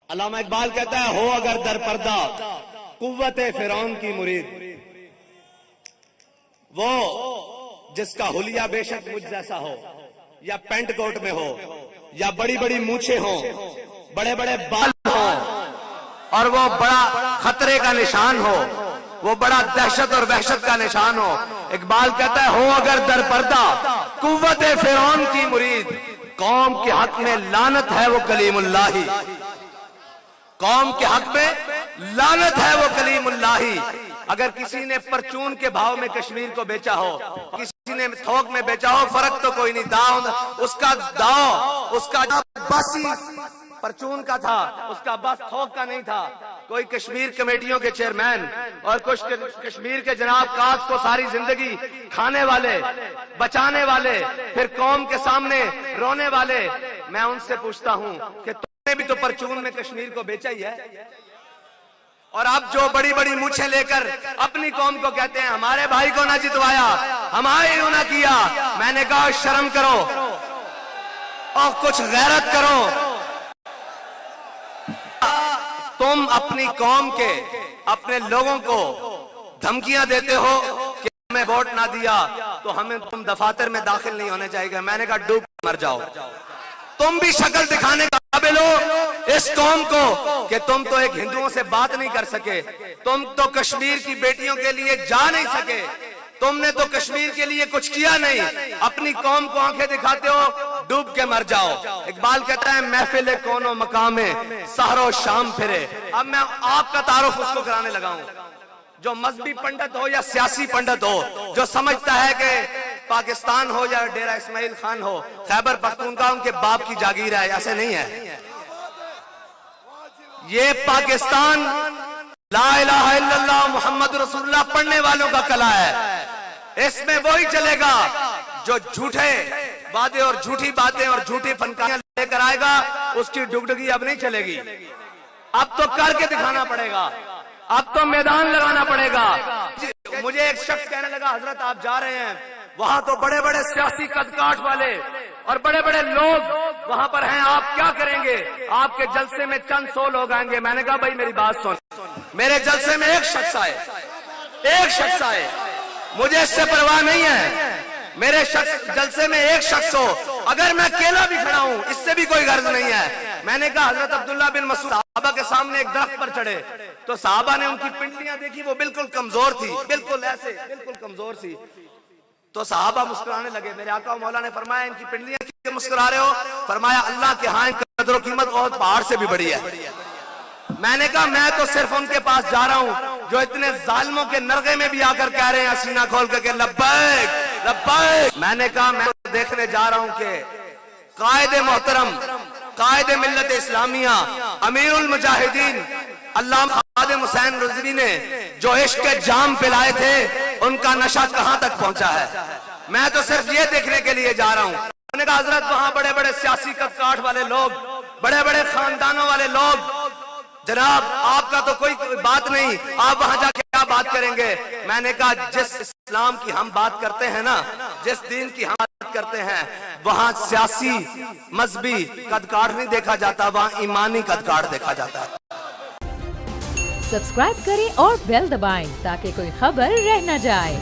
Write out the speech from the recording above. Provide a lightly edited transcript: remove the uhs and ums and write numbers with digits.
علامہ اقبال کہتا ہے ہو اگر در پردہ قوت فرعون کی مرید، وہ جس کا حلیہ بے شک مجھ جیسا ہو، یا پینٹ کوٹ میں ہو، یا بڑی بڑی مونچھیں ہوں، بڑے بڑے بال ہوں، اور وہ بڑا خطرے کا نشان ہو، وہ بڑا دہشت اور وحشت کا نشان ہو، اقبال کہتا ہے ہو اگر در پردہ قوت فرعون کی مرید، قوم کے حق میں لعنت ہے وہ کلیم اللہ ہی، قوم کے حق میں لعنت ہے وہ کلیم اللہ ہی۔ اگر کسی نے پرچون کے بھاؤ میں کشمیر کو بیچا ہو، کسی نے تھوک میں بیچا ہو، فرق تو کوئی نہیں، اس کا بس پرچون کا تھا، اس کا بس تھوک کا نہیں تھا۔ کوئی کشمیر کمیٹیوں کے چیئرمین اور کچھ کشمیر کے جناب کاس کو ساری زندگی کھانے والے، بچانے والے، پھر قوم کے سامنے رونے والے، میں ان سے پوچھتا ہوں کہ تم نے بھی تو پرچون میں کشمیر کو بیچا ہی ہے، اور اب جو بڑی بڑی مونچھیں لے کر اپنی قوم کو کہتے ہیں ہمارے بھائی کو نہ جتوایا، ہمارے نہ کیا۔ میں نے کہا شرم کرو اور کچھ غیرت کرو۔ تم اپنی قوم کے، اپنے لوگوں کو دھمکیاں دیتے ہو کہ ہمیں ووٹ نہ دیا تو ہمیں تم دفاتر میں داخل نہیں ہونے چاہیے گا۔ میں نے کہا ڈوب مر جاؤ۔ تم بھی شکل دکھانے کا قابل ہو اس قوم کو کہ تم تو ایک ہندوؤں سے بات نہیں کر سکے، تم تو کشمیر کی بیٹیوں کے لیے جا نہیں سکے، تم نے تو کشمیر کے لیے کچھ کیا نہیں، اپنی قوم کو آنکھیں دکھاتے ہو، ڈوب کے مر جاؤ۔ اقبال کہتا ہے محفل کون و مقام سحر و شام پھرے۔ اب میں آپ کا تعارف اس کو کرانے لگا ہوں جو مذہبی پنڈت ہو یا سیاسی پنڈت ہو، جو سمجھتا ہے کہ پاکستان ہو یا ڈیرہ اسماعیل خان ہو، خیبر پختونخوا ان کے باپ کی جاگیر ہے، ایسے نہیں ہے۔ یہ پاکستان لا الہ الا اللہ محمد رسول اللہ پڑھنے والوں کا قلعہ ہے۔ اس میں وہی چلے گا جو جھوٹے وعدے اور جھوٹی باتیں اور جھوٹی فنکاریاں لے کر آئے گا، اس کی ڈگڈگی اب نہیں چلے گی۔ اب تو کر کے دکھانا پڑے گا، اب تو میدان لگانا پڑے گا۔ مجھے ایک شخص کہنے لگا حضرت آپ جا رہے ہیں، وہاں تو بڑے بڑے سیاسی قد کاٹ والے اور بڑے بڑے لوگ وہاں پر ہیں، آپ کیا کریں گے؟ آپ کے جلسے میں چند سو لوگ آئیں گے۔ میں نے کہا بھائی میری بات سن، میرے جلسے میں ایک شخص آئے، مجھے اس سے پرواہ نہیں ہے، میرے جلسے میں ایک شخص ہو، اگر میں اکیلا بھی کھڑا ہوں اس سے بھی کوئی غرض نہیں ہے۔ میں نے کہا حضرت عبداللہ بن مسعود صحابہ کے سامنے ایک درخت پر چڑھے تو صحابہ نے ان کی پنڈلیاں دیکھی، وہ بالکل کمزور تھی، بالکل ایسے بالکل کمزور تھی، تو صحابہ مسکرانے لگے۔ میرے آقا و مولا نے فرمایا ان کی پنڈلیاں کیوں مسکرا رہے ہو؟ فرمایا اللہ کے ہاں قدر و قیمت بہت پہاڑ سے بھی بڑی ہے۔ میں نے کہا میں تو صرف ان کے پاس جا رہا ہوں جو اتنے ظالموں کے نرغے میں بھی آ کر کہہ رہے ہیں سینہ کھول کر کہ لبیک لبیک۔ میں نے کہا میں دیکھنے جا رہا ہوں کہ قائد محترم، قائد ملت اسلامیہ، امیر المجاہدین علامہ خادم حسین رضوی نے جو عشق کے جام پلائے تھے ان کا نشہ کہاں تک پہنچا ہے۔ میں تو صرف یہ دیکھنے کے لیے جا رہا ہوں۔ میں نے کہا حضرت وہاں بڑے بڑے سیاسی قد کاٹ والے لوگ، بڑے بڑے خاندانوں والے لوگ، جناب آپ کا تو کوئی بات نہیں، آپ وہاں جا کے کیا بات کریں گے؟ میں نے کہا جس اسلام کی ہم بات کرتے ہیں نا، جس دین کی ہم بات کرتے ہیں، وہاں سیاسی مذہبی قد کاٹ نہیں دیکھا جاتا، وہاں ایمانی قد کاٹ دیکھا جاتا ہے۔ سبسکرائب کریں اور بیل دبائیں تاکہ کوئی خبر رہ نہ جائے۔